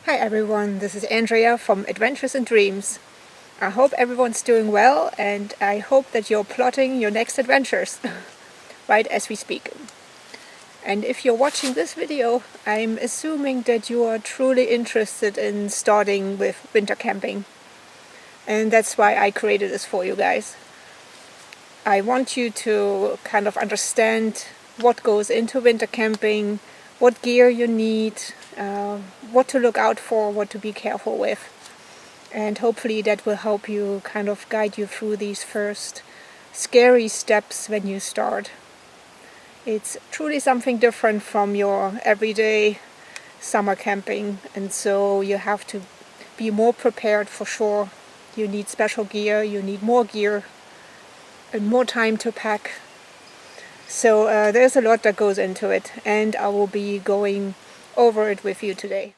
Hi everyone, this is Andrea from Adventures and Dreams. I hope everyone's doing well and I hope that you're plotting your next adventures right as we speak. And if you're watching this video, I'm assuming that you are truly interested in starting with winter camping. And that's why I created this for you guys. I want you to kind of understand what goes into winter camping, what gear you need, what to look out for, what to be careful with. And hopefully that will help you kind of guide you through these first scary steps when you start. It's truly something different from your everyday summer camping, and so you have to be more prepared for sure. You need special gear, you need more gear, and more time to pack. So there's a lot that goes into it, and I will be going over it with you today.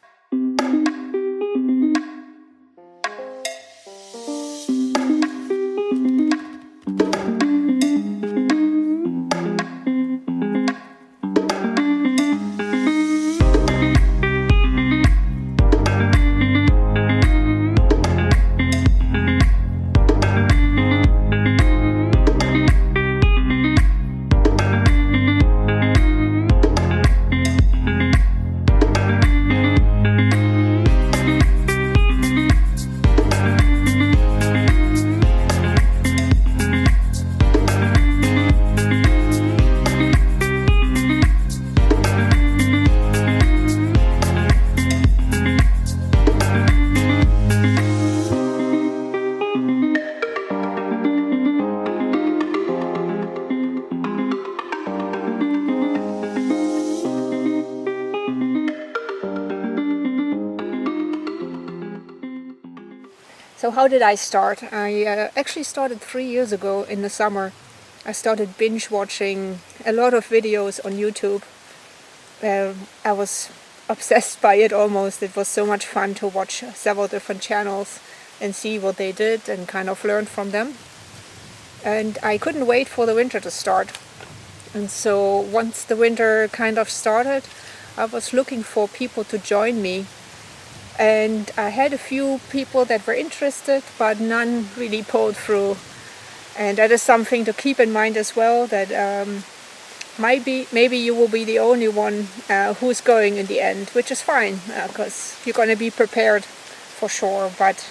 So how did I start? I actually started 3 years ago in the summer. I started binge watching a lot of videos on YouTube. I was obsessed by it almost. It was so much fun to watch several different channels and see what they did and kind of learn from them. And I couldn't wait for the winter to start. And so once the winter kind of started, I was looking for people to join me. And I had a few people that were interested, but none really pulled through. And that is something to keep in mind as well, that maybe you will be the only one who's going in the end, which is fine, because you're going to be prepared for sure. But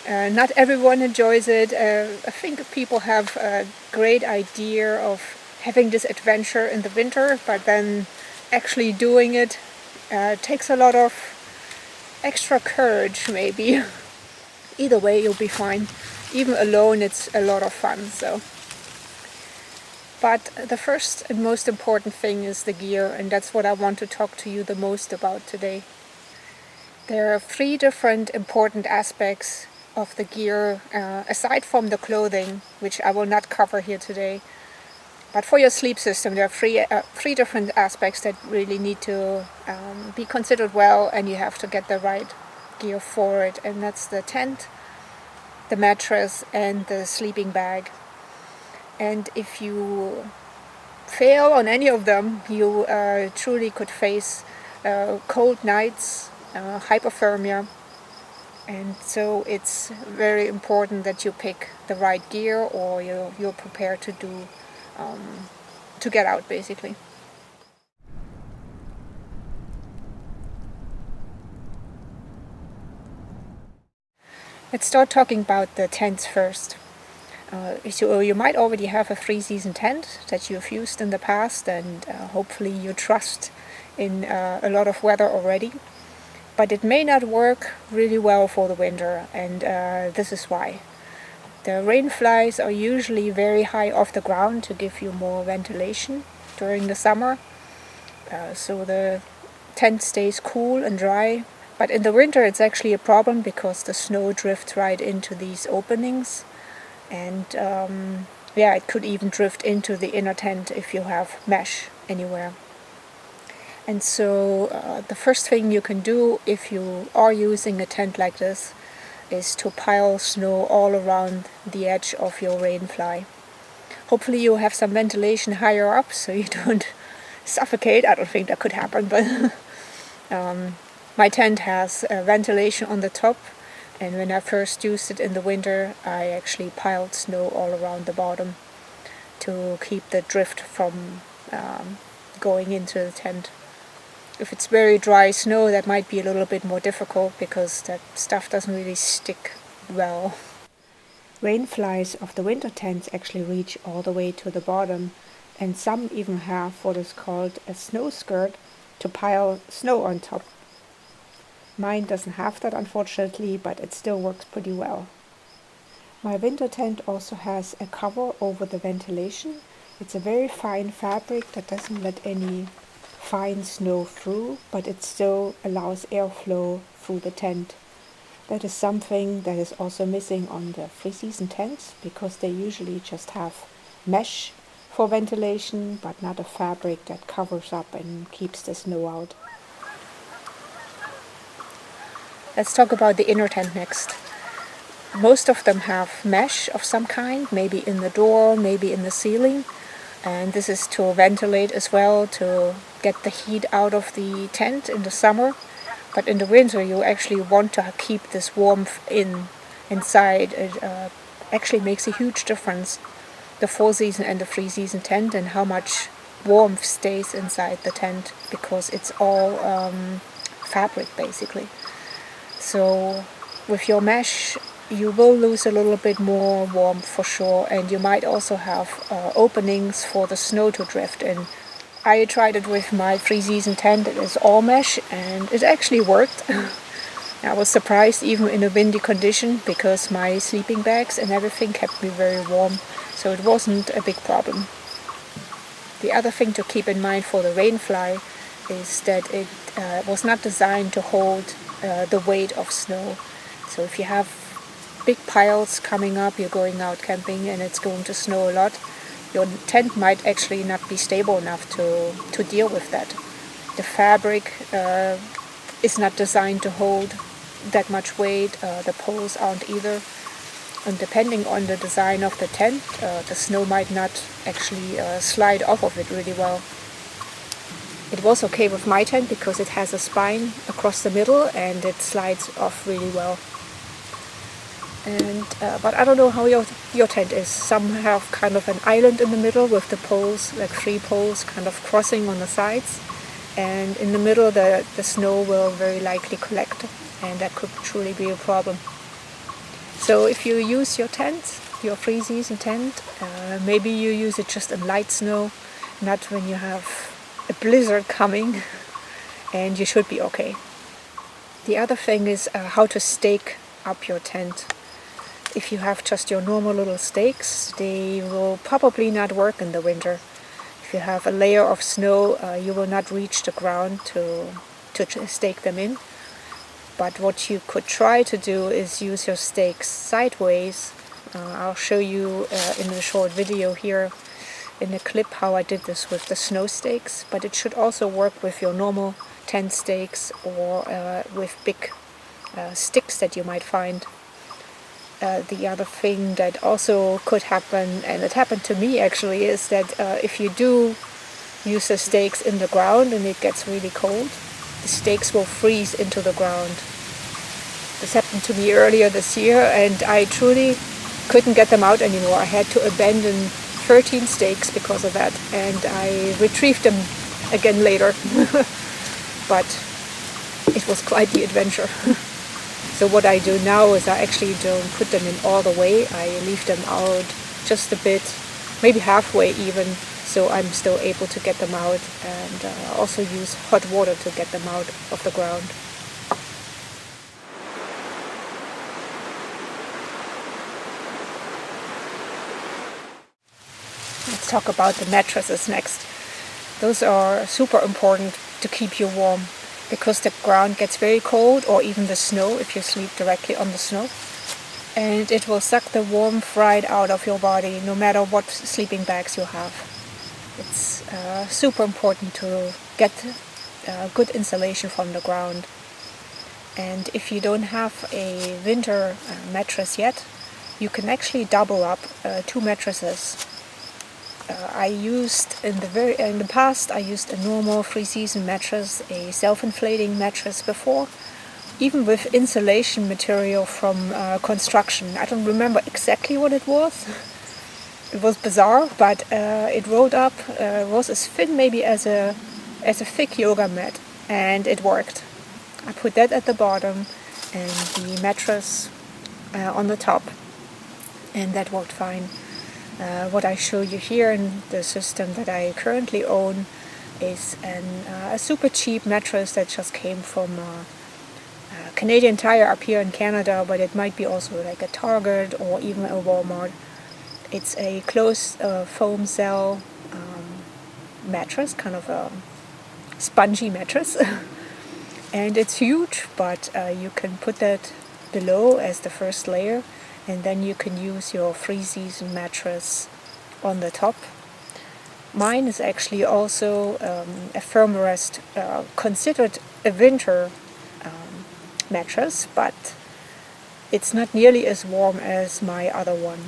not everyone enjoys it. I think people have a great idea of having this adventure in the winter, but then actually doing it takes a lot of extra courage, maybe. Either way, you'll be fine. Even alone, it's a lot of fun. But the first and most important thing is the gear, and that's what I want to talk to you the most about today. There are 3 different important aspects of the gear, aside from the clothing, which I will not cover here today. But for your sleep system, there are 3 different aspects that really need to be considered well, and you have to get the right gear for it. And that's the tent, the mattress, and the sleeping bag. And if you fail on any of them, you truly could face cold nights, hypothermia. And so it's very important that you pick the right gear, or you're prepared to get out, basically. Let's start talking about the tents first. So you might already have a 3-season tent that you've used in the past, and hopefully you trust in a lot of weather already. But it may not work really well for the winter, and this is why. The rainflies are usually very high off the ground to give you more ventilation during the summer. So the tent stays cool and dry. But in the winter it's actually a problem because the snow drifts right into these openings. And it could even drift into the inner tent if you have mesh anywhere. And so the first thing you can do if you are using a tent like this is to pile snow all around the edge of your rainfly. Hopefully you have some ventilation higher up so you don't suffocate. I don't think that could happen, but My tent has ventilation on the top, and when I first used it in the winter, I actually piled snow all around the bottom to keep the drift from going into the tent. If it's very dry snow, that might be a little bit more difficult because that stuff doesn't really stick well. Rainflies of the winter tents actually reach all the way to the bottom, and some even have what is called a snow skirt to pile snow on top. Mine doesn't have that, unfortunately, but it still works pretty well. My winter tent also has a cover over the ventilation. It's a very fine fabric that doesn't let any fine snow through, but it still allows airflow through the tent. That is something that is also missing on the free-season tents, because they usually just have mesh for ventilation, but not a fabric that covers up and keeps the snow out. Let's talk about the inner tent next. Most of them have mesh of some kind, maybe in the door, maybe in the ceiling. And this is to ventilate as well, to get the heat out of the tent in the summer. But in the winter you actually want to keep this warmth inside. It actually makes a huge difference, the 4-season and the 3-season tent, and how much warmth stays inside the tent, because it's all fabric basically. So with your mesh you will lose a little bit more warmth for sure, and you might also have openings for the snow to drift in. I tried it with my 3-season tent. It is all mesh and it actually worked. I was surprised even in a windy condition, because my sleeping bags and everything kept me very warm, so it wasn't a big problem. The other thing to keep in mind for the rainfly is that it was not designed to hold the weight of snow. So if you have big piles coming up, you're going out camping and it's going to snow a lot, your tent might actually not be stable enough to deal with that. The fabric is not designed to hold that much weight, the poles aren't either, and depending on the design of the tent, the snow might not actually slide off of it really well. It was okay with my tent because it has a spine across the middle and it slides off really well. And but I don't know how your tent is. Some have kind of an island in the middle with the poles, like 3 poles kind of crossing on the sides, and in the middle the snow will very likely collect, and that could truly be a problem. So if you use your tent, your 3-season tent, maybe you use it just in light snow, not when you have a blizzard coming, and you should be okay. The other thing is how to stake up your tent. If you have just your normal little stakes, they will probably not work in the winter. If you have a layer of snow, you will not reach the ground to stake them in. But what you could try to do is use your stakes sideways. I'll show you in a short video here in a clip how I did this with the snow stakes, but it should also work with your normal tent stakes or with big sticks that you might find. The other thing that also could happen, and it happened to me actually, is that if you do use the stakes in the ground and it gets really cold, the stakes will freeze into the ground. This happened to me earlier this year and I truly couldn't get them out anymore. I had to abandon 13 stakes because of that, and I retrieved them again later. But it was quite the adventure. So what I do now is I actually don't put them in all the way. I leave them out just a bit, maybe halfway even, so I'm still able to get them out, and also use hot water to get them out of the ground. Let's talk about the mattresses next. Those are super important to keep you warm, because the ground gets very cold, or even the snow if you sleep directly on the snow, and it will suck the warmth right out of your body no matter what sleeping bags you have. It's super important to get good insulation from the ground. And if you don't have a winter mattress yet, you can actually double up 2 mattresses. I used in the past I used a normal 3-season mattress, a self-inflating mattress before, even with insulation material from construction. I don't remember exactly what it was. It was bizarre, but it rolled up. Was as thin maybe as a thick yoga mat, and it worked. I put that at the bottom and the mattress on the top, and that worked fine. What I show you here in the system that I currently own is a super cheap mattress that just came from Canadian Tire up here in Canada, but it might be also like a Target or even a Walmart. It's a closed foam cell mattress, kind of a spongy mattress. And it's huge, but you can put that below as the first layer, and then you can use your 3-season mattress on the top. Mine is actually also a Therm-a-rest, considered a winter mattress, but it's not nearly as warm as my other one.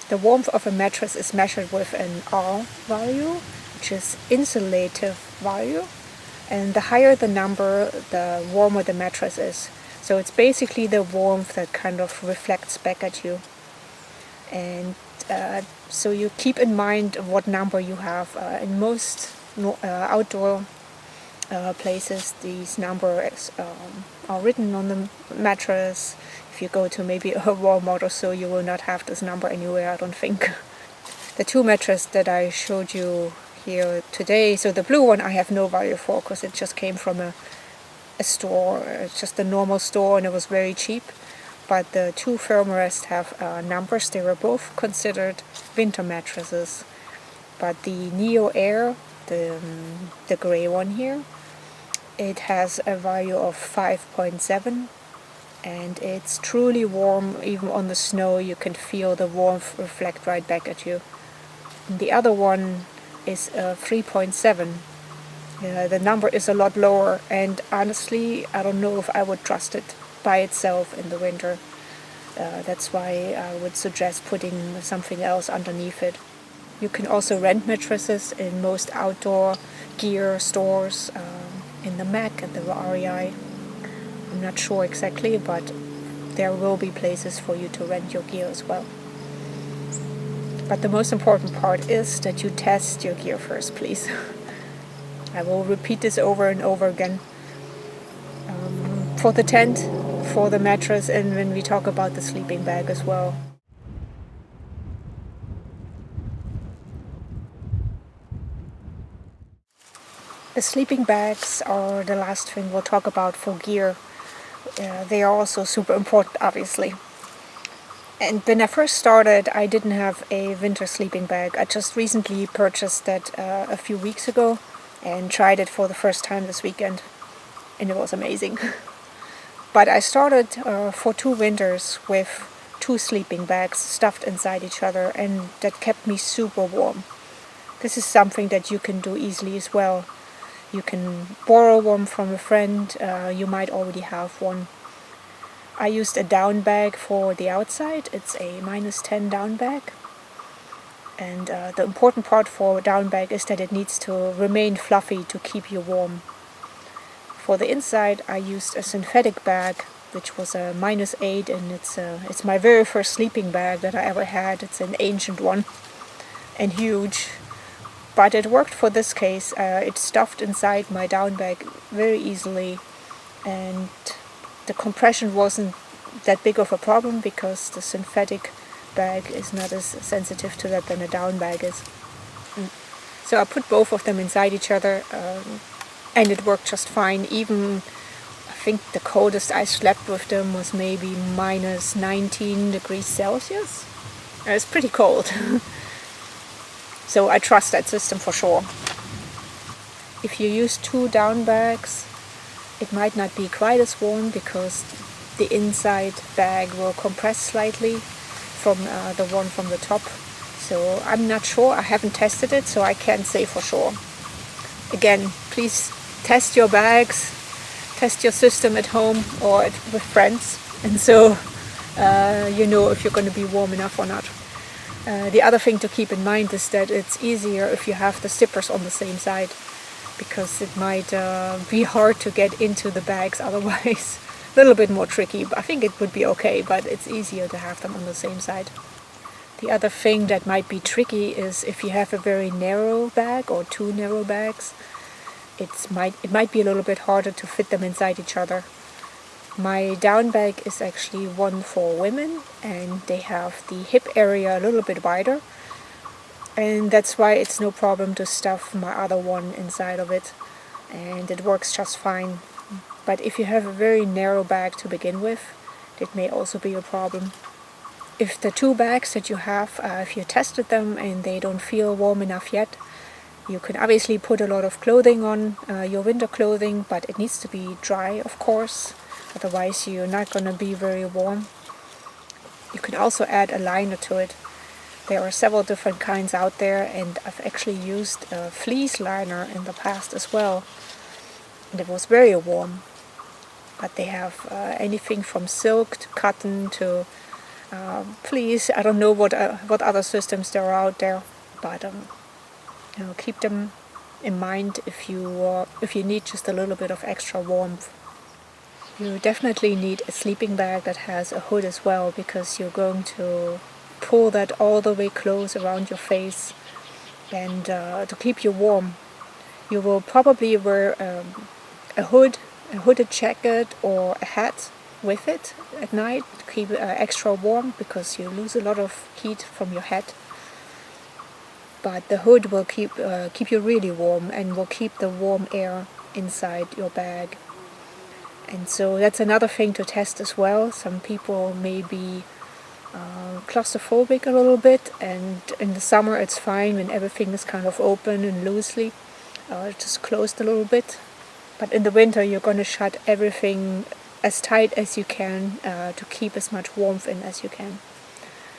The warmth of a mattress is measured with an R value, which is insulative value, and the higher the number, the warmer the mattress is. So it's basically the warmth that kind of reflects back at you. And so you keep in mind what number you have. In most outdoor places, these numbers are written on the mattress. If you go to maybe a Walmart or so, you will not have this number anywhere, I don't think. The two mattresses that I showed you here today, so the blue one I have no value for because it just came from a store, just a normal store, and it was very cheap. But the two Therm-a-rest have numbers. They were both considered winter mattresses. But the Neo Air, the gray one here, it has a value of 5.7, and it's truly warm. Even on the snow you can feel the warmth reflect right back at you. And the other one is 3.7. The number is a lot lower, and honestly I don't know if I would trust it by itself in the winter. That's why I would suggest putting something else underneath it. You can also rent mattresses in most outdoor gear stores, in the Mac and the REI. I'm not sure exactly, but there will be places for you to rent your gear as well. But the most important part is that you test your gear first, please. I will repeat this over and over again. For the tent, for the mattress, and when we talk about the sleeping bag as well. The sleeping bags are the last thing we'll talk about for gear. They are also super important, obviously. And when I first started, I didn't have a winter sleeping bag. I just recently purchased that a few weeks ago and tried it for the first time this weekend, and it was amazing. But I started for 2 winters with 2 sleeping bags stuffed inside each other, and that kept me super warm. This is something that you can do easily as well. You can borrow one from a friend. You might already have one. I used a down bag for the outside. It's a -10 down bag. And the important part for a down bag is that it needs to remain fluffy to keep you warm. For the inside, I used a synthetic bag, which was a -8, and it's my very first sleeping bag that I ever had. It's an ancient one and huge. But it worked for this case. It stuffed inside my down bag very easily, and the compression wasn't that big of a problem because the synthetic bag is not as sensitive to that than a down bag is. So I put both of them inside each other, and it worked just fine. Even I think the coldest I slept with them was maybe -19 degrees Celsius. It's pretty cold. So I trust that system for sure. If you use 2 down bags, it might not be quite as warm because the inside bag will compress slightly from the one from the top. So I'm not sure. I haven't tested it, so I can't say for sure. Again, please test your bags, test your system at home or with friends, and so you know if you're going to be warm enough or not. The other thing to keep in mind is that it's easier if you have the zippers on the same side, because it might be hard to get into the bags otherwise. A little bit more tricky, but I think it would be okay, but it's easier to have them on the same side. The other thing that might be tricky is if you have a very narrow bag or two narrow bags, it might be a little bit harder to fit them inside each other. My down bag is actually one for women, and they have the hip area a little bit wider, and that's why it's no problem to stuff my other one inside of it, and it works just fine. But if you have a very narrow bag to begin with, it may also be a problem. If the two bags that you have, if you tested them and they don't feel warm enough yet, you can obviously put a lot of clothing on, your winter clothing, but it needs to be dry, of course. Otherwise you're not going to be very warm. You can also add a liner to it. There are several different kinds out there, and I've actually used a fleece liner in the past as well. And it was very warm. But they have anything from silk to cotton to fleece. I don't know what other systems there are out there, but keep them in mind if you need just a little bit of extra warmth. You definitely need a sleeping bag that has a hood as well, because you're going to pull that all the way close around your face, and to keep you warm. You will probably wear a hooded jacket or a hat with it at night to keep extra warm, because you lose a lot of heat from your head. But the hood will keep you really warm and will keep the warm air inside your bag. And so that's another thing to test as well. Some people may be claustrophobic a little bit, and in the summer it's fine when everything is kind of open and loosely, just closed a little bit. But in the winter you're going to shut everything as tight as you can to keep as much warmth in as you can.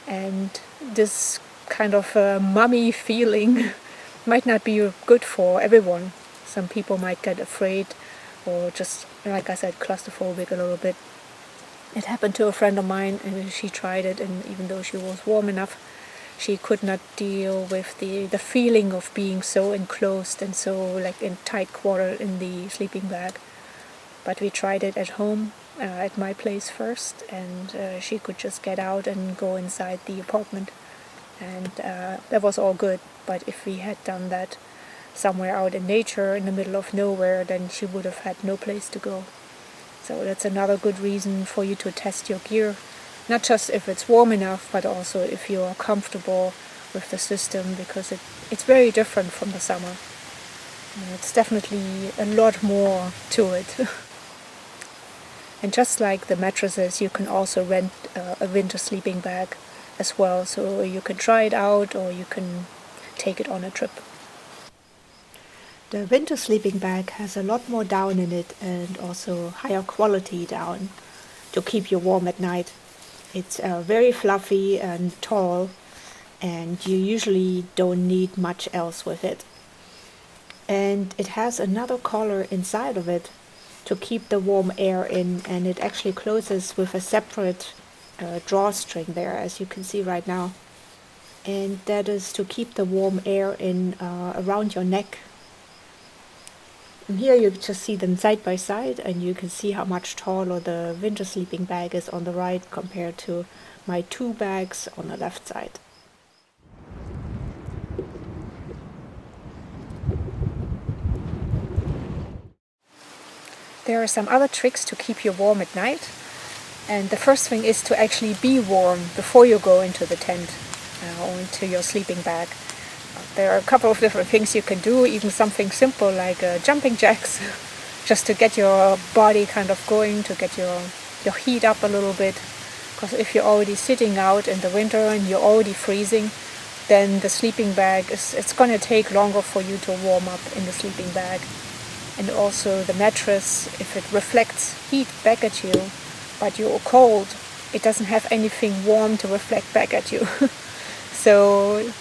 And this kind of mummy feeling might not be good for everyone. Some people might get afraid, or just, like I said, claustrophobic a little bit. It happened to a friend of mine, and she tried it, and even though she was warm enough, she could not deal with the feeling of being so enclosed and so like in tight quarter in the sleeping bag. But we tried it at home, at my place first, and she could just get out and go inside the apartment, and that was all good. But if we had done that somewhere out in nature in the middle of nowhere, then she would have had no place to go. So that's another good reason for you to test your gear, not just if it's warm enough, but also if you are comfortable with the system, because it's very different from the summer. It's definitely a lot more to it. And just like the mattresses, you can also rent a winter sleeping bag as well, so you can try it out or you can take it on a trip. The winter sleeping bag has a lot more down in it, and also higher quality down to keep you warm at night. It's very fluffy and tall, and you usually don't need much else with it. And it has another collar inside of it to keep the warm air in, and it actually closes with a separate drawstring there, as you can see right now. And that is to keep the warm air in around your neck. And here you just see them side by side, and you can see how much taller the winter sleeping bag is on the right compared to my two bags on the left side. There are some other tricks to keep you warm at night, and the first thing is to actually be warm before you go into the tent or into your sleeping bag. There are a couple of different things you can do, even something simple like jumping jacks, just to get your body kind of going, to get your heat up a little bit. Because if you're already sitting out in the winter and you're already freezing, then the sleeping bag it's going to take longer for you to warm up in the sleeping bag. And also the mattress, if it reflects heat back at you, but you're cold, it doesn't have anything warm to reflect back at you. So,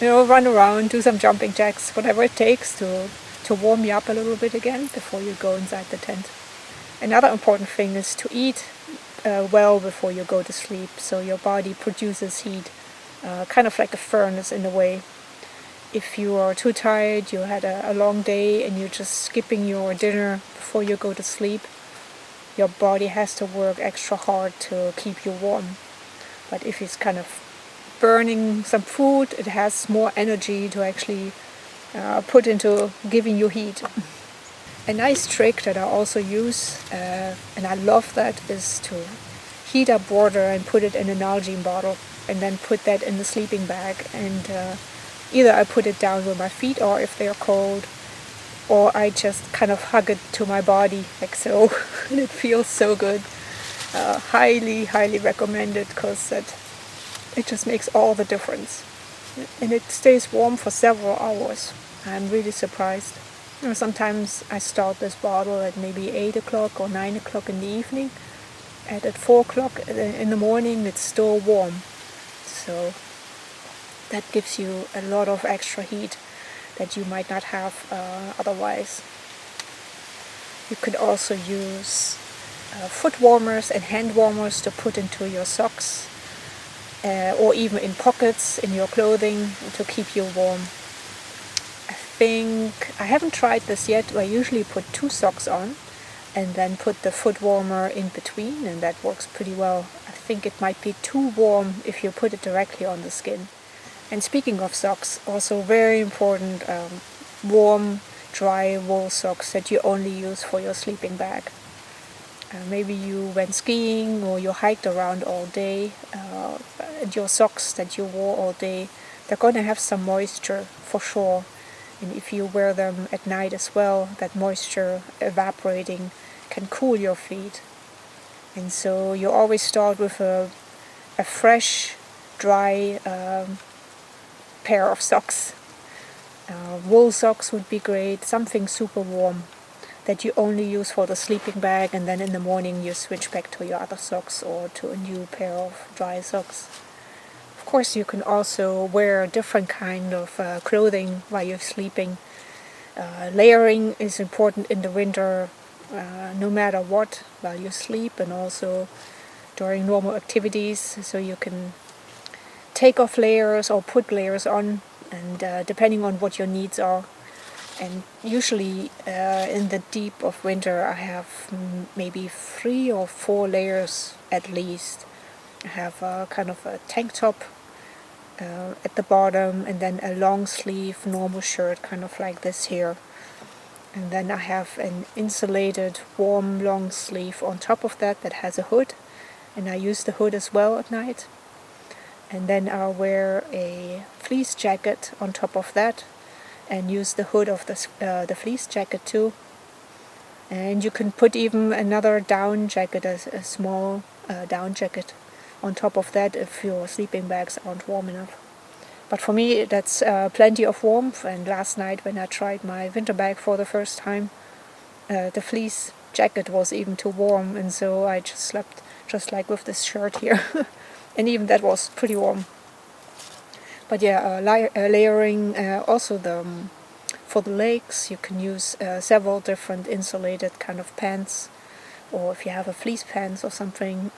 run around, do some jumping jacks, whatever it takes to warm you up a little bit again before you go inside the tent. Another important thing is to eat well before you go to sleep, so your body produces heat kind of like a furnace in a way. If you are too tired, you had a long day and you're just skipping your dinner before you go to sleep, your body has to work extra hard to keep you warm. But if it's kind of burning some food, it has more energy to actually put into giving you heat. A nice trick that I also use, and I love that, is to heat up water and put it in an Nalgene bottle and then put that in the sleeping bag, and either I put it down with my feet, or if they're cold, or I just kind of hug it to my body like so, and it feels so good. Highly recommend it, because it just makes all the difference, and it stays warm for several hours. I'm really surprised. Sometimes I start this bottle at maybe 8 o'clock or 9 o'clock in the evening, and at 4 o'clock in the morning it's still warm. So that gives you a lot of extra heat that you might not have otherwise. You could also use foot warmers and hand warmers to put into your socks, or even in pockets in your clothing to keep you warm. I haven't tried this yet. I usually put 2 socks on and then put the foot warmer in between, and that works pretty well. I think it might be too warm if you put it directly on the skin. And speaking of socks, also very important, warm, dry wool socks that you only use for your sleeping bag. Maybe you went skiing or you hiked around all day, and your socks that you wore all day, they're going to have some moisture for sure. And if you wear them at night as well, that moisture evaporating can cool your feet. And so you always start with a fresh, dry pair of socks. Wool socks would be great, something super warm that you only use for the sleeping bag, and then in the morning you switch back to your other socks or to a new pair of dry socks. Of course, you can also wear a different kind of clothing while you're sleeping. Layering is important in the winter, no matter what, while you sleep, and also during normal activities. So you can take off layers or put layers on, and depending on what your needs are. And usually in the deep of winter I have maybe 3 or 4 layers at least. I have a kind of a tank top at the bottom, and then a long sleeve normal shirt, kind of like this here. And then I have an insulated warm long sleeve on top of that has a hood, and I use the hood as well at night. And then I'll wear a fleece jacket on top of that, and use the hood of the fleece jacket too. And you can put even another down jacket, a small down jacket on top of that if your sleeping bags aren't warm enough. But for me that's plenty of warmth, and last night when I tried my winter bag for the first time, the fleece jacket was even too warm, and so I just slept just like with this shirt here. And even that was pretty warm. But yeah, layering, also for the legs you can use several different insulated kind of pants, or if you have a fleece pants or something,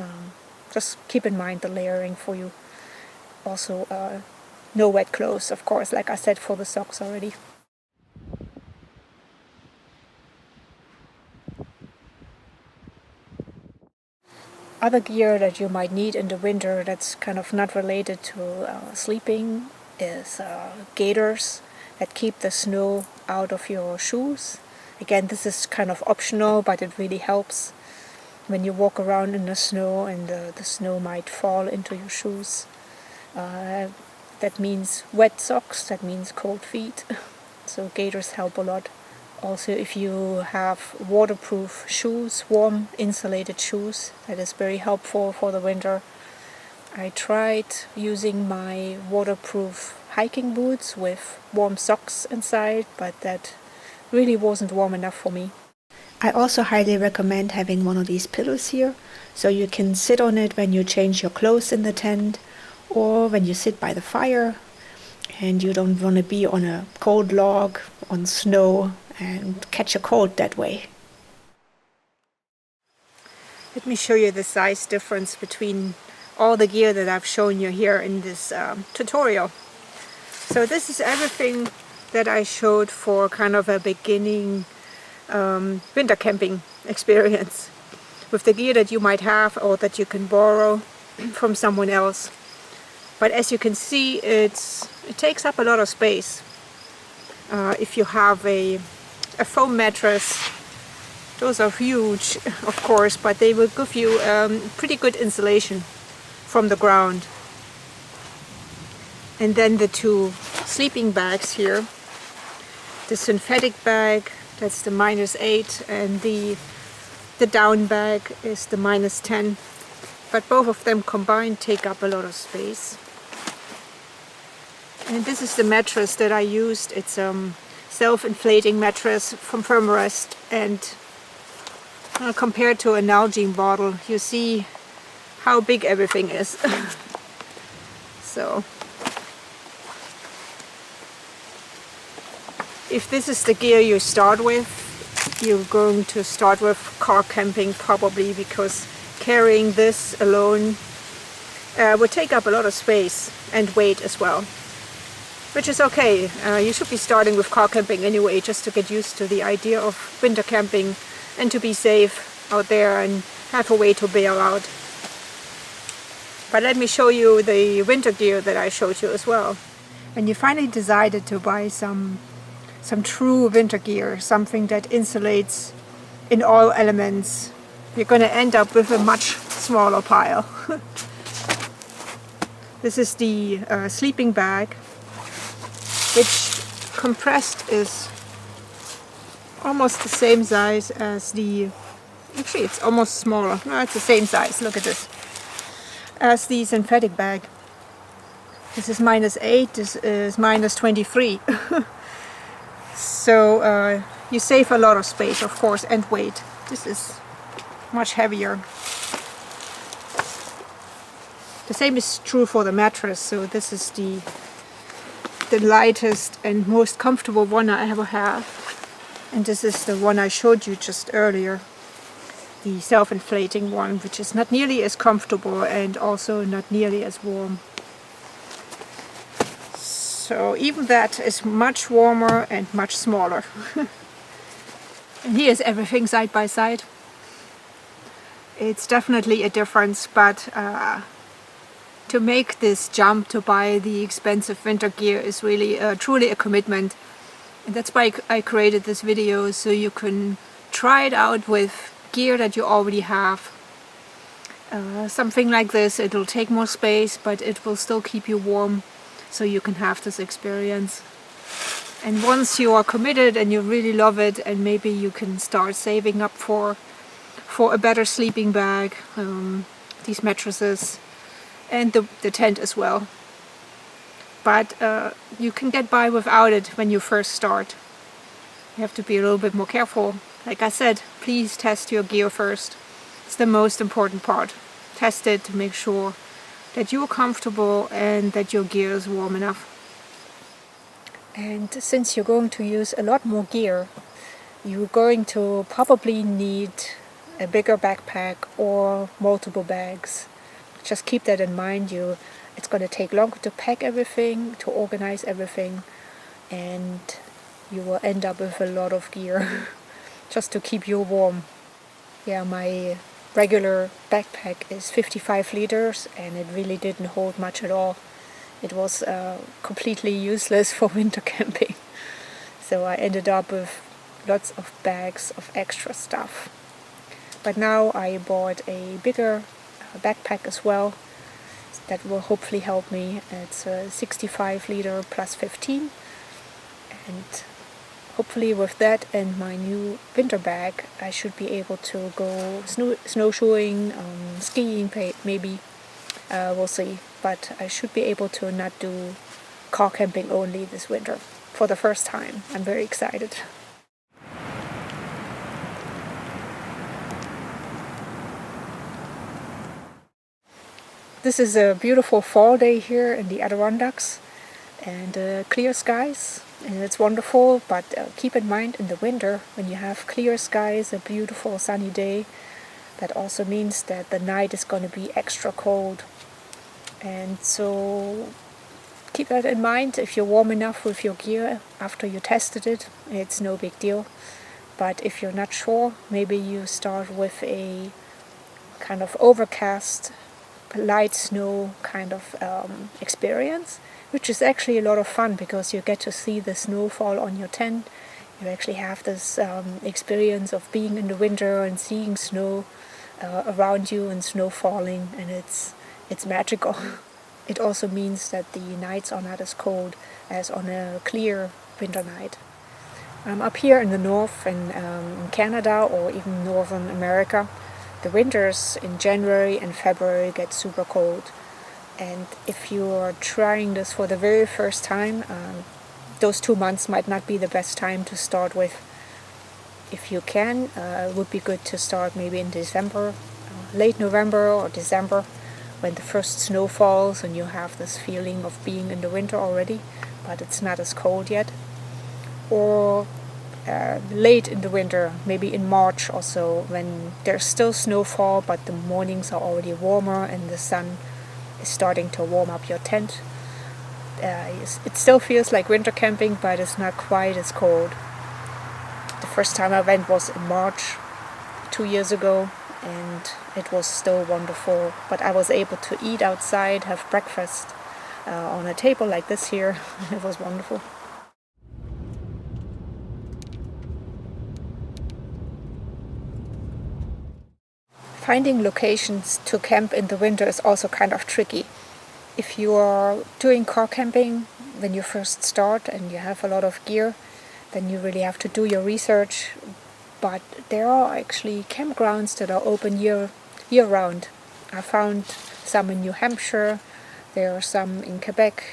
just keep in mind the layering for you. Also no wet clothes, of course, like I said for the socks already. Other gear that you might need in the winter that's kind of not related to sleeping is gaiters that keep the snow out of your shoes. Again, this is kind of optional, but it really helps when you walk around in the snow and the snow might fall into your shoes. That means wet socks, that means cold feet. So gaiters help a lot. Also, if you have waterproof shoes, warm insulated shoes, that is very helpful for the winter. I tried using my waterproof hiking boots with warm socks inside, but that really wasn't warm enough for me. I also highly recommend having one of these pillows here, so you can sit on it when you change your clothes in the tent, or when you sit by the fire and you don't want to be on a cold log on snow and catch a cold that way. Let me show you the size difference between all the gear that I've shown you here in this tutorial. So this is everything that I showed for kind of a beginning winter camping experience with the gear that you might have or that you can borrow from someone else. But as you can see, it takes up a lot of space. If you have a foam mattress, those are huge, of course, but they will give you pretty good insulation from the ground. And then the two sleeping bags here, the synthetic bag, that's the -8, and the down bag is the -10. But both of them combined take up a lot of space. And this is the mattress that I used. It's a self-inflating mattress from Therm-a-rest, and compared to an Nalgene bottle, you see how big everything is. So if this is the gear you start with, you're going to start with car camping probably, because carrying this alone would take up a lot of space and weight as well, which is okay. You should be starting with car camping anyway, just to get used to the idea of winter camping and to be safe out there and have a way to bail out. But let me show you the winter gear that I showed you as well. When you finally decided to buy some true winter gear, something that insulates in all elements, you're going to end up with a much smaller pile. This is the sleeping bag, which compressed is almost the same size as the, actually it's almost smaller, no, it's the same size, look at this, as the synthetic bag. This is -8, this is -23. So you save a lot of space, of course, and weight. This is much heavier. The same is true for the mattress. So this is the lightest and most comfortable one I ever have. And this is the one I showed you just earlier, the self-inflating one, which is not nearly as comfortable and also not nearly as warm. So even that is much warmer and much smaller. And here's everything side by side. It's definitely a difference, but to make this jump to buy the expensive winter gear is really truly a commitment. And that's why I created this video, so you can try it out with gear that you already have. Something like this, it'll take more space, but it will still keep you warm, so you can have this experience. And once you are committed and you really love it, and maybe you can start saving up for a better sleeping bag, these mattresses, and the tent as well. But you can get by without it when you first start. You have to be a little bit more careful. Like I said, please test your gear first. It's the most important part. Test it to make sure that you're comfortable and that your gear is warm enough. And since you're going to use a lot more gear, you're going to probably need a bigger backpack or multiple bags. Just keep that in mind. It's going to take longer to pack everything, to organize everything, and you will end up with a lot of gear just to keep you warm. Yeah, my regular backpack is 55 liters and it really didn't hold much at all. It was completely useless for winter camping. So I ended up with lots of bags of extra stuff. But now I bought a bigger backpack as well. That will hopefully help me. It's a 65 liter plus 15. And hopefully with that and my new winter bag, I should be able to go snowshoeing, skiing maybe. We'll see. But I should be able to not do car camping only this winter for the first time. I'm very excited. This is a beautiful fall day here in the Adirondacks, and clear skies, and it's wonderful. But keep in mind, in the winter, when you have clear skies, a beautiful sunny day, That also means that the night is going to be extra cold. And so keep that in mind. If you're warm enough with your gear after you tested it, it's no big deal. But if you're not sure, maybe you start with a kind of overcast, light snow kind of experience, which is actually a lot of fun because you get to see the snowfall on your tent. You actually have this experience of being in the winter and seeing snow around you and snow falling, and it's magical. It also means that the nights are not as cold as on a clear winter night. Up here in the north, in Canada or even Northern America, the winters in January and February get super cold. And if you're trying this for the very first time, those 2 months might not be the best time to start with. If you can, it would be good to start maybe in December, late November or December, when the first snow falls and you have this feeling of being in the winter already, but it's not as cold yet. Or late in the winter, maybe in March or so, when there's still snowfall but the mornings are already warmer and the sun is starting to warm up your tent. It still feels like winter camping, but it's not quite as cold. The first time I went was in March 2 years ago, and it was still wonderful. But I was able to eat outside, have breakfast on a table like this here. It was wonderful. Finding locations to camp in the winter is also kind of tricky. If you are doing car camping when you first start and you have a lot of gear, then you really have to do your research. But there are actually campgrounds that are open year round. I found some in New Hampshire, there are some in Quebec,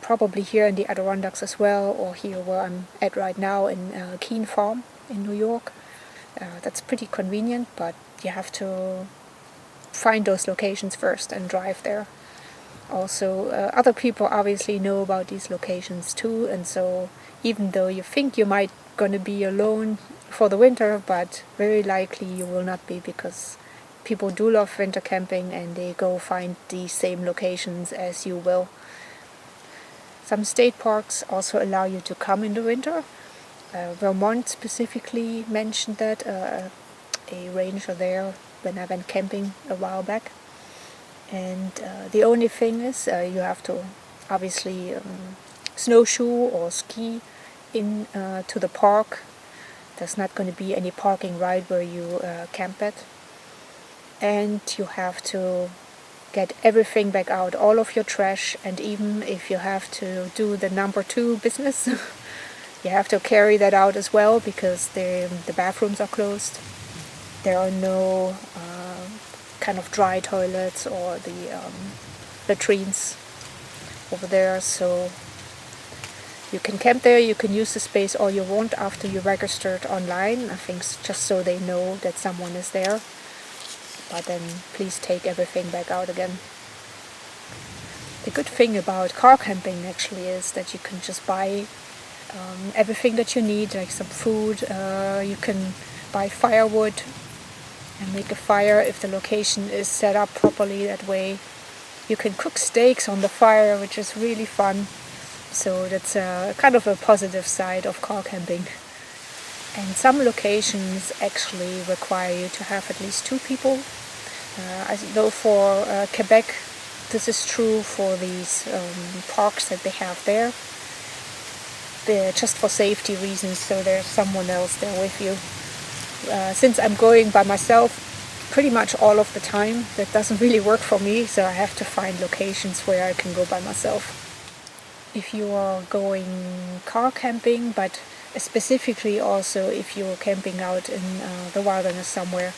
probably here in the Adirondacks as well, or here where I'm at right now in Keene Farm in New York. That's pretty convenient, but you have to find those locations first and drive there. Also, other people obviously know about these locations too, and so even though you think you might gonna be alone for the winter, but very likely you will not be, because people do love winter camping and they go find the same locations as you will. Some state parks also allow you to come in the winter. Vermont specifically mentioned that, a ranger there when I went camping a while back. And the only thing is you have to obviously snowshoe or ski in to the park. There's not going to be any parking right where you camp at. And you have to get everything back out, all of your trash, and even if you have to do the number 2 business, you have to carry that out as well, because the bathrooms are closed. There are no kind of dry toilets or the latrines over there, so you can camp there, you can use the space all you want after you registered online, I think, just so they know that someone is there. But then please take everything back out again. The good thing about car camping actually is that you can just buy everything that you need, like some food. You can buy firewood and make a fire if the location is set up properly that way. You can cook steaks on the fire, which is really fun. So that's kind of a positive side of car camping. And some locations actually require you to have at least 2 people. I know for Quebec, this is true for these parks that they have there. They're just for safety reasons, so there's someone else there with you. Since I'm going by myself pretty much all of the time, that doesn't really work for me, so I have to find locations where I can go by myself. If you are going car camping, but specifically also if you're camping out in the wilderness somewhere,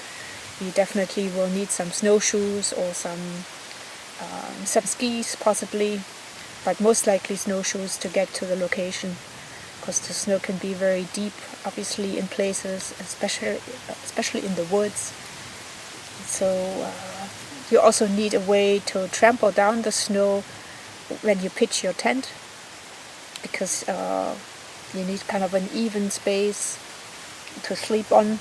you definitely will need some snowshoes or some skis possibly, but most likely snowshoes to get to the location, because the snow can be very deep, obviously, in places, especially in the woods. So you also need a way to trample down the snow when you pitch your tent, because you need kind of an even space to sleep on.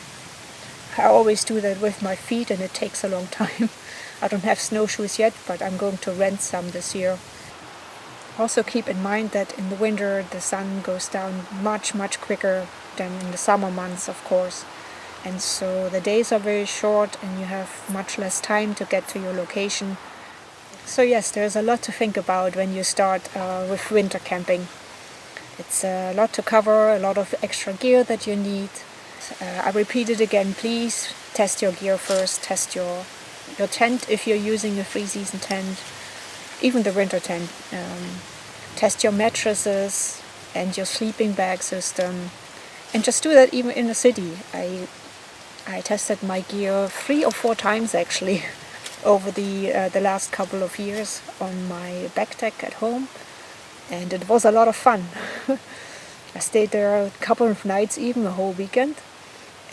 I always do that with my feet and it takes a long time. I don't have snowshoes yet, but I'm going to rent some this year. Also keep in mind that in the winter the sun goes down much quicker than in the summer months, of course. And so the days are very short and you have much less time to get to your location. So yes, there's a lot to think about when you start with winter camping. It's a lot to cover, a lot of extra gear that you need. I repeat it again, please test your gear first, test your tent if you're using a 3-season tent, even the winter tent. Test your mattresses and your sleeping bag system, and just do that even in the city. I tested my gear 3 or 4 times actually over the last couple of years on my backpack at home, and it was a lot of fun. I stayed there a couple of nights, even a whole weekend.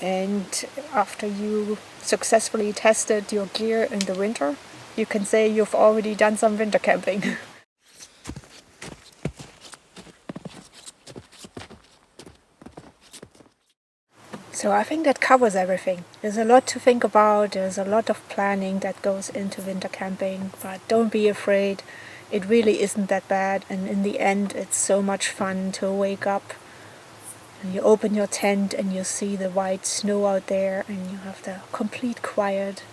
And after you successfully tested your gear in the winter, you can say you've already done some winter camping. So I think that covers everything. There's a lot to think about, there's a lot of planning that goes into winter camping, but don't be afraid. It really isn't that bad, and in the end it's so much fun to wake up and you open your tent and you see the white snow out there and you have the complete quiet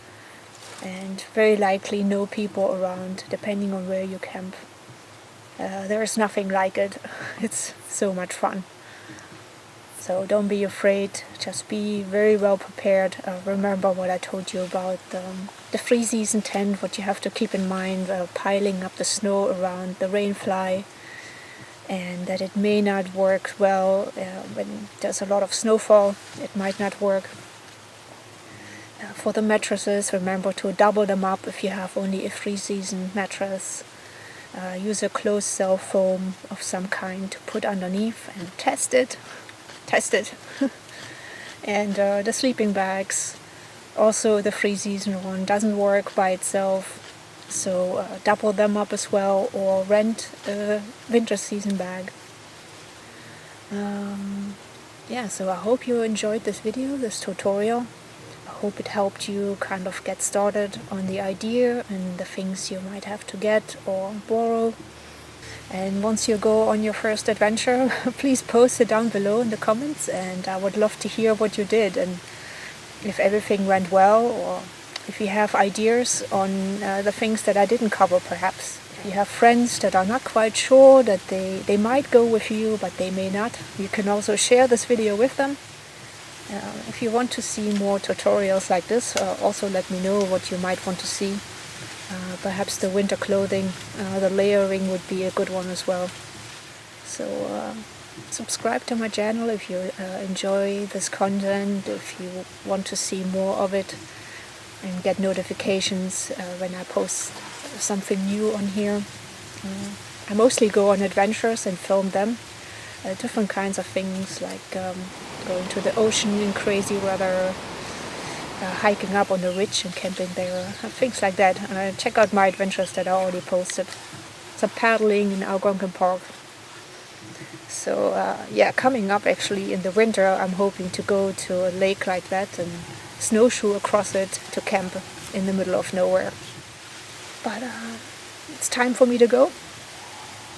and very likely no people around, depending on where you camp. There is nothing like it. It's so much fun. So don't be afraid, just be very well prepared. Remember what I told you about the 3-season tent, what you have to keep in mind, piling up the snow around the rainfly, and that it may not work well when there's a lot of snowfall. It might not work. For the mattresses, remember to double them up if you have only a 3-season mattress. Use a closed cell foam of some kind to put underneath and test it. And the sleeping bags, also the 3-season one doesn't work by itself, so double them up as well, or rent a winter season bag. So I hope you enjoyed this video, this tutorial. I hope it helped you kind of get started on the idea and the things you might have to get or borrow. And once you go on your first adventure, please post it down below in the comments, and I would love to hear what you did and if everything went well, or if you have ideas on the things that I didn't cover perhaps. If you have friends that are not quite sure, that they might go with you but they may not, you can also share this video with them. If you want to see more tutorials like this, also let me know what you might want to see. Perhaps the winter clothing, the layering would be a good one as well. So subscribe to my channel if you enjoy this content, if you want to see more of it and get notifications when I post something new on here. I mostly go on adventures and film them, different kinds of things, like going to the ocean in crazy weather, hiking up on the ridge and camping there, things like that. And check out my adventures that I already posted. Some paddling in Algonquin Park. So coming up actually in the winter, I'm hoping to go to a lake like that and snowshoe across it to camp in the middle of nowhere. But it's time for me to go.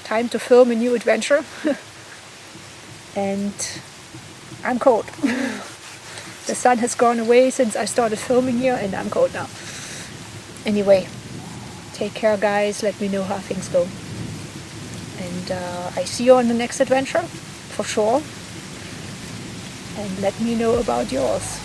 Time to film a new adventure. And I'm cold. The sun has gone away since I started filming here and I'm cold now. Anyway, take care guys, let me know how things go. And I see you on the next adventure, for sure. And let me know about yours.